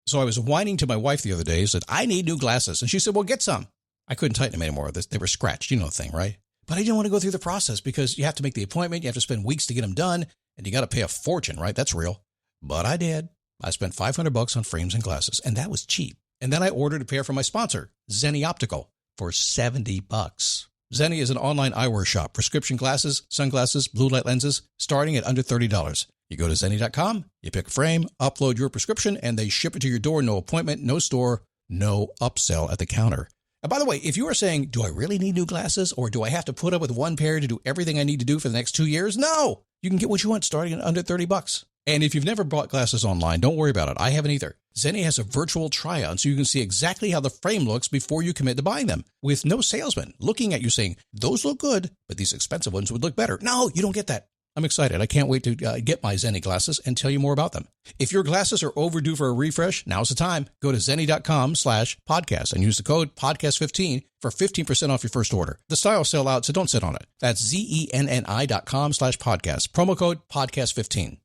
So I was whining to my wife the other day, said, I need new glasses. And she said, well, get some. I couldn't tighten them anymore. They were scratched. You know the thing, right? But I didn't want to go through the process because you have to make the appointment. You have to spend weeks to get them done. And you got to pay a fortune, right? That's real. But I did. I spent $500 on frames and glasses, and that was cheap. And then I ordered a pair from my sponsor, Zenni Optical, for $70. Zenni is an online eyewear shop. Prescription glasses, sunglasses, blue light lenses, starting at under $30. You go to Zenni.com, you pick a frame, upload your prescription, and they ship it to your door. No appointment, no store, no upsell at the counter. And by the way, if you are saying, do I really need new glasses, or do I have to put up with one pair to do everything I need to do for the next 2 years? No! You can get what you want starting at under $30. And if you've never bought glasses online, don't worry about it. I haven't either. Zenni has a virtual try-on so you can see exactly how the frame looks before you commit to buying them, with no salesman looking at you saying, those look good, but these expensive ones would look better. No, you don't get that. I'm excited. I can't wait to get my Zenni glasses and tell you more about them. If your glasses are overdue for a refresh, now's the time. Go to Zenni.com/podcast and use the code podcast15 for 15% off your first order. The styles sell out, so don't sit on it. That's Zenni.com/podcast. Promo code podcast15.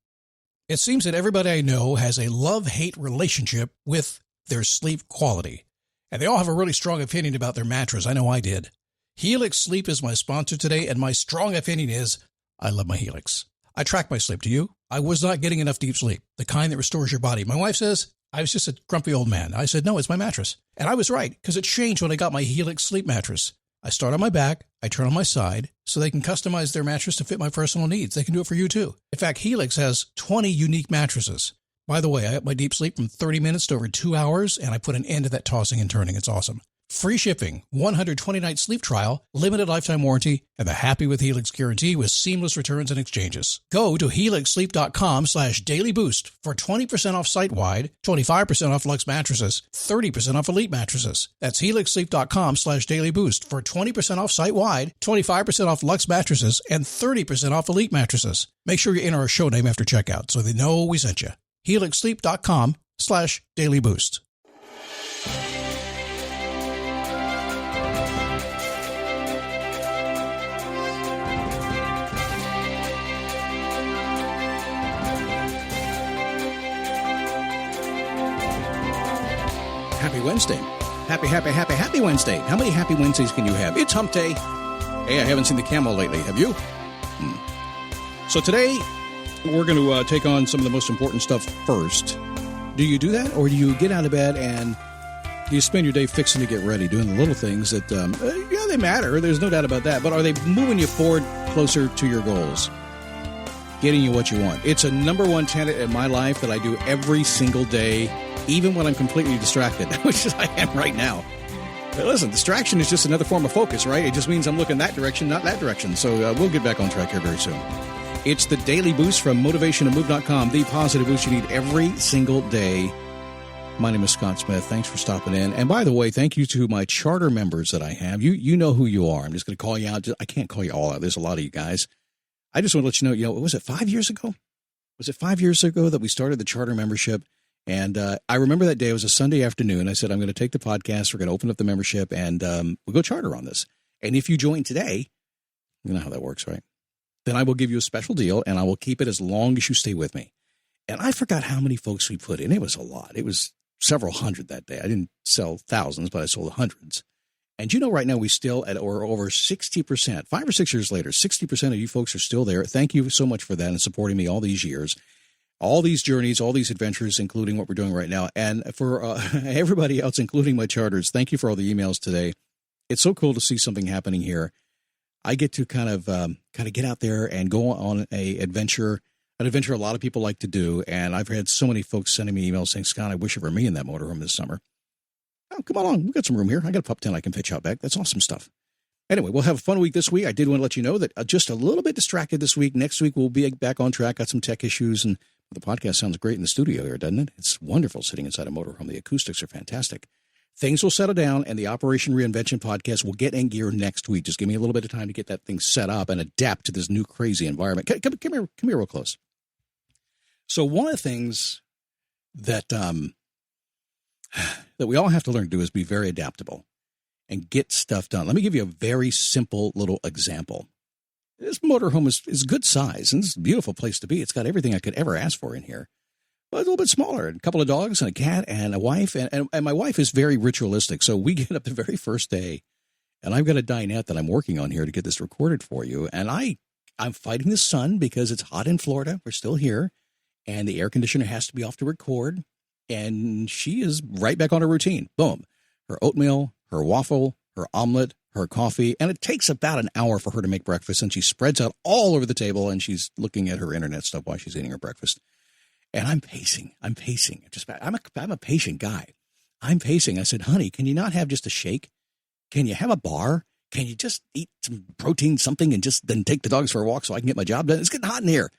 It seems that everybody I know has a love-hate relationship with their sleep quality. And they all have a really strong opinion about their mattress. I know I did. Helix Sleep is my sponsor today, and my strong opinion is I love my Helix. I track my sleep. Do you? I was not getting enough deep sleep, the kind that restores your body. My wife says I was just a grumpy old man. I said, no, it's my mattress. And I was right, because it changed when I got my Helix Sleep mattress. I start on my back, I turn on my side, so they can customize their mattress to fit my personal needs. They can do it for you, too. In fact, Helix has 20 unique mattresses. By the way, I got my deep sleep from 30 minutes to over 2 hours, and I put an end to that tossing and turning. It's awesome. Free shipping, 120-night sleep trial, limited lifetime warranty, and the Happy with Helix guarantee with seamless returns and exchanges. Go to helixsleep.com/dailyboost for 20% off site-wide, 25% off Luxe mattresses, 30% off Elite mattresses. That's helixsleep.com/dailyboost for 20% off site-wide, 25% off Luxe mattresses, and 30% off Elite mattresses. Make sure you enter our show name after checkout so they know we sent you. helixsleep.com/dailyboost. Happy Wednesday. Happy Wednesday. How many happy Wednesdays can you have? It's hump day. Hey, I haven't seen the camel lately. Have you? So today, we're going to take on some of the most important stuff first. Do you do that? Or do you get out of bed and do you spend your day fixing to get ready, doing the little things that, yeah, they matter. There's no doubt about that. But are they moving you forward closer to your goals? Getting you what you want. It's a number one tenet in my life that I do every single day, even when I'm completely distracted, which is I am right now. But listen, distraction is just another form of focus, right? It just means I'm looking that direction, not that direction. So we'll get back on track here very soon. It's the Daily Boost from motivationtomove.com, the positive boost you need every single day. My name is Scott Smith. Thanks for stopping in. And by the way, thank you to my charter members that I have. You know who you are. I'm just going to call you out. I can't call you all out. There's a lot of you guys. I just want to let you know, was it 5 years ago? Was it 5 years ago that we started the charter membership? And I remember that day. It was a Sunday afternoon. I said, I'm going to take the podcast. We're going to open up the membership, and we'll go charter on this. And if you join today, you know how that works, right? Then I will give you a special deal, and I will keep it as long as you stay with me. And I forgot how many folks we put in. It was a lot. It was several hundred that day. I didn't sell thousands, but I sold hundreds. And you know, right now we still at or over 60%, 5 or 6 years later, 60% of you folks are still there. Thank you so much for that and supporting me all these years. All these journeys, all these adventures, including what we're doing right now. And for everybody else, including my charters, thank you for all the emails today. It's so cool to see something happening here. I get to kind of get out there and go on an adventure a lot of people like to do. And I've had so many folks sending me emails saying, Scott, I wish it were me in that motorhome this summer. Oh, come along. We've got some room here. I got a pup tent I can pitch out back. That's awesome stuff. Anyway, we'll have a fun week this week. I did want to let you know that just a little bit distracted this week. Next week, we'll be back on track. Got some tech issues, and the podcast sounds great in the studio here, doesn't it? It's wonderful sitting inside a motorhome. The acoustics are fantastic. Things will settle down, and the Operation Reinvention podcast will get in gear next week. Just give me a little bit of time to get that thing set up and adapt to this new crazy environment. Come here real close. So one of the things that that we all have to learn to do is be very adaptable and get stuff done. Let me give you a very simple little example. This motorhome is good size, and it's a beautiful place to be. It's got everything I could ever ask for in here. Well, a little bit smaller. A couple of dogs and a cat and a wife. And my wife is very ritualistic. So we get up the very first day, and I've got a dinette that I'm working on here to get this recorded for you. And I'm fighting the sun because it's hot in Florida. We're still here. And the air conditioner has to be off to record. And she is right back on her routine. Boom. Her oatmeal, her waffle, her omelet, her coffee. And it takes about an hour for her to make breakfast. And she spreads out all over the table, and she's looking at her internet stuff while she's eating her breakfast. And I'm pacing. I'm a patient guy. I'm pacing. I said, honey, can you not have just a shake? Can you have a bar? Can you just eat some protein, something, and just then take the dogs for a walk so I can get my job done? It's getting hot in here.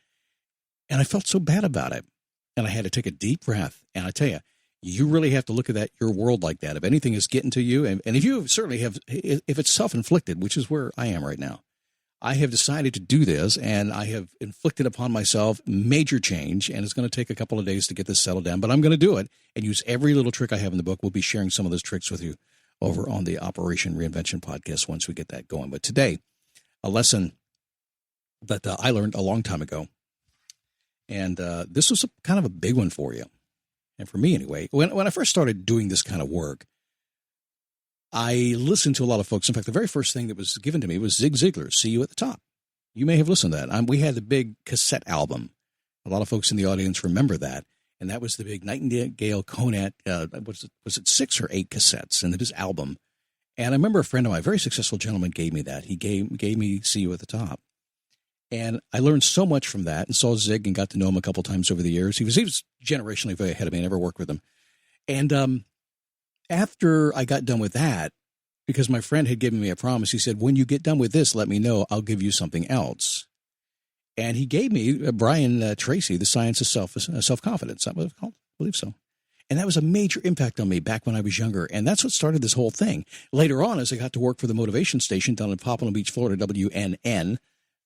And I felt so bad about it. And I had to take a deep breath. And I tell you, you really have to look at your world like that. If anything is getting to you, and if you certainly have, if it's self-inflicted, which is where I am right now, I have decided to do this, and I have inflicted upon myself major change, and it's going to take a couple of days to get this settled down, but I'm going to do it and use every little trick I have in the book. We'll be sharing some of those tricks with you over on the Operation Reinvention podcast once we get that going. But today, a lesson that I learned a long time ago, and this was kind of a big one for you. And for me anyway, when I first started doing this kind of work, I listened to a lot of folks. In fact, the very first thing that was given to me was Zig Ziglar's See You at the Top. You may have listened to that. We had the big cassette album. A lot of folks in the audience remember that. And that was the big Nightingale Conant, was it 6 or 8 cassettes in his album? And I remember a friend of mine, a very successful gentleman, gave me that. He gave me See You at the Top. And I learned so much from that and saw Zig and got to know him a couple times over the years. He was generationally very ahead of me. I never worked with him. And after I got done with that, because my friend had given me a promise, he said, when you get done with this, let me know. I'll give you something else. And he gave me Brian Tracy, The Science of Self-Confidence. Is that what it's called? I believe so. And that was a major impact on me back when I was younger. And that's what started this whole thing. Later on, as I got to work for the motivation station down in Pompano Beach, Florida, WNN,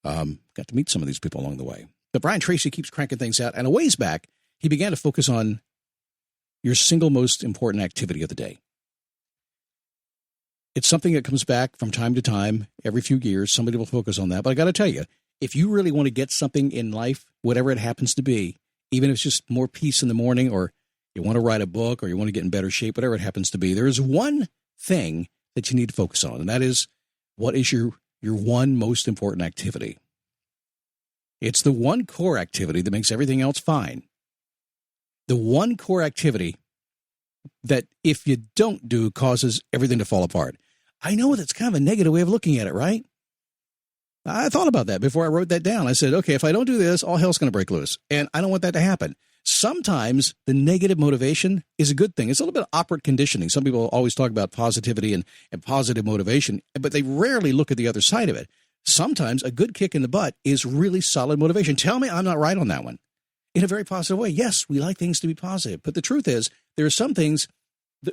got to meet some of these people along the way. But Brian Tracy keeps cranking things out. And a ways back, he began to focus on your single most important activity of the day. It's something that comes back from time to time. Every few years, somebody will focus on that. But I got to tell you, if you really want to get something in life, whatever it happens to be, even if it's just more peace in the morning, or you want to write a book, or you want to get in better shape, whatever it happens to be, there is one thing that you need to focus on, and that is, what is your one most important activity? It's the one core activity that makes everything else fine. The one core activity that if you don't do causes everything to fall apart. I know that's kind of a negative way of looking at it, right? I thought about that before I wrote that down. I said, okay, if I don't do this, all hell's going to break loose. And I don't want that to happen. Sometimes the negative motivation is a good thing. It's a little bit of operant conditioning. Some people always talk about positivity and positive motivation, but they rarely look at the other side of it. Sometimes a good kick in the butt is really solid motivation. Tell me I'm not right on that one. In a very positive way. Yes, we like things to be positive. But the truth is, there are some things,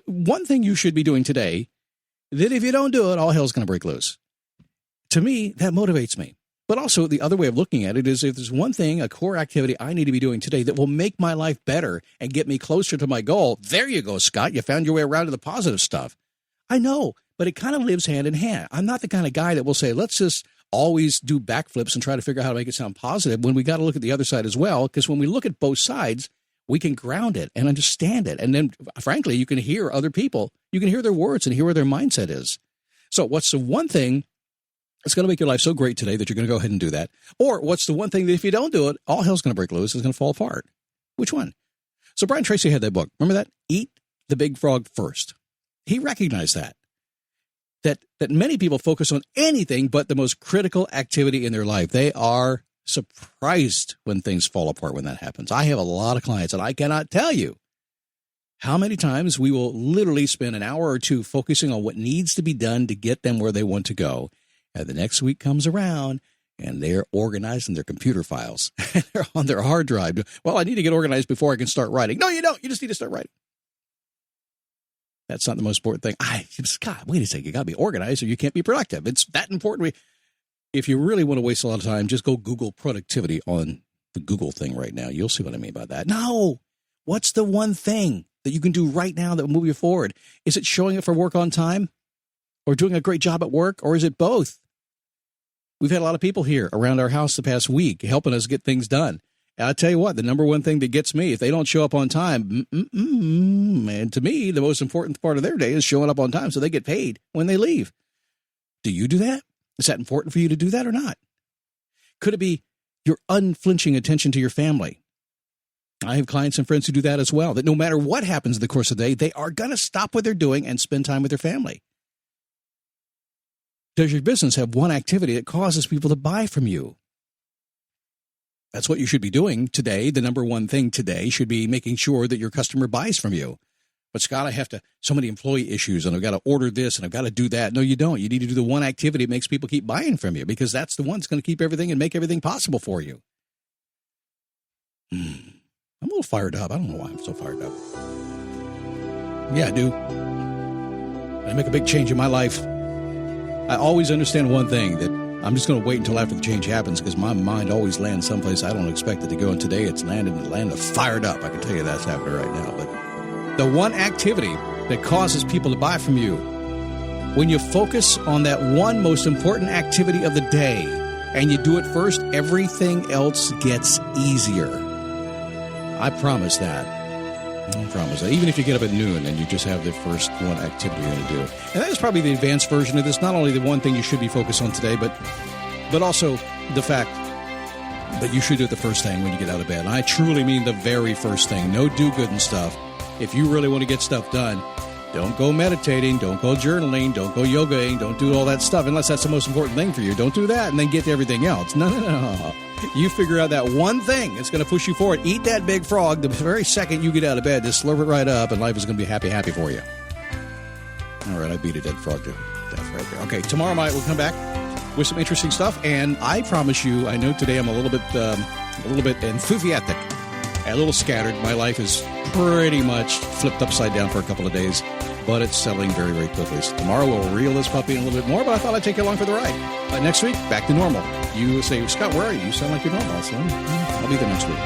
one thing you should be doing today, that if you don't do it, all hell's going to break loose. To me, that motivates me. But also, the other way of looking at it is, if there's one thing, a core activity I need to be doing today that will make my life better and get me closer to my goal, there you go, Scott. You found your way around to the positive stuff. I know, but it kind of lives hand in hand. I'm not the kind of guy that will say, let's just always do backflips and try to figure out how to make it sound positive, when we got to look at the other side as well. Because when we look at both sides, we can ground it and understand it. And then, frankly, you can hear other people. You can hear their words and hear where their mindset is. So what's the one thing that's going to make your life so great today that you're going to go ahead and do that? Or what's the one thing that if you don't do it, all hell's going to break loose, it's going to fall apart? Which one? So Brian Tracy had that book. Remember that? Eat the Big Frog First. He recognized that many people focus on anything but the most critical activity in their life. They are surprised when things fall apart when that happens. I have a lot of clients, and I cannot tell you how many times we will literally spend an hour or two focusing on what needs to be done to get them where they want to go. And the next week comes around, and they're organizing their computer files. They're on their hard drive. Well, I need to get organized before I can start writing. No, you don't. You just need to start writing. That's not the most important thing. God, wait a second. You got to be organized or you can't be productive. It's that important. If you really want to waste a lot of time, just go Google productivity on the Google thing right now. You'll see what I mean by that. No. What's the one thing that you can do right now that will move you forward? Is it showing up for work on time, or doing a great job at work, or is it both? We've had a lot of people here around our house the past week helping us get things done. I'll tell you what, the number one thing that gets me, if they don't show up on time, and to me, the most important part of their day is showing up on time so they get paid when they leave. Do you do that? Is that important for you to do that or not? Could it be your unflinching attention to your family? I have clients and friends who do that as well, that no matter what happens in the course of the day, they are going to stop what they're doing and spend time with their family. Does your business have one activity that causes people to buy from you? That's what you should be doing today. The number one thing today should be making sure that your customer buys from you. But Scott, I have so many employee issues, and I've got to order this, and I've got to do that. No, you don't. You need to do the one activity that makes people keep buying from you, because that's the one that's going to keep everything and make everything possible for you. I'm a little fired up. I don't know why I'm so fired up. Yeah, I do. I make a big change in my life. I always understand one thing, that I'm just going to wait until after the change happens, because my mind always lands someplace I don't expect it to go. And today it's landed in the land of fired up. I can tell you that's happening right now. But the one activity that causes people to buy from you, when you focus on that one most important activity of the day and you do it first, everything else gets easier. I promise that. I promise that. Even if you get up at noon and you just have the first one activity you're going to do. And that is probably the advanced version of this. Not only the one thing you should be focused on today, but also the fact that you should do it the first thing when you get out of bed. And I truly mean the very first thing. No do-gooding stuff. If you really want to get stuff done, don't go meditating, don't go journaling, don't go yogaing, don't do all that stuff unless that's the most important thing for you. Don't do that and then get to everything else. No. You figure out that one thing that's going to push you forward. Eat that big frog the very second you get out of bed. Just slurp it right up, and life is going to be happy for you. All right, I beat a dead frog to death right there. Okay, tomorrow night we'll come back with some interesting stuff, and I promise you, I know today I'm a little bit enthusiastic, a little scattered. My life is pretty much flipped upside down for a couple of days, but it's settling very, very quickly. So tomorrow we'll reel this puppy in a little bit more, but I thought I'd take you along for the ride. Next week, back to normal. You say, Scott, where are you? You sound like you're normal. So I'll be there next week.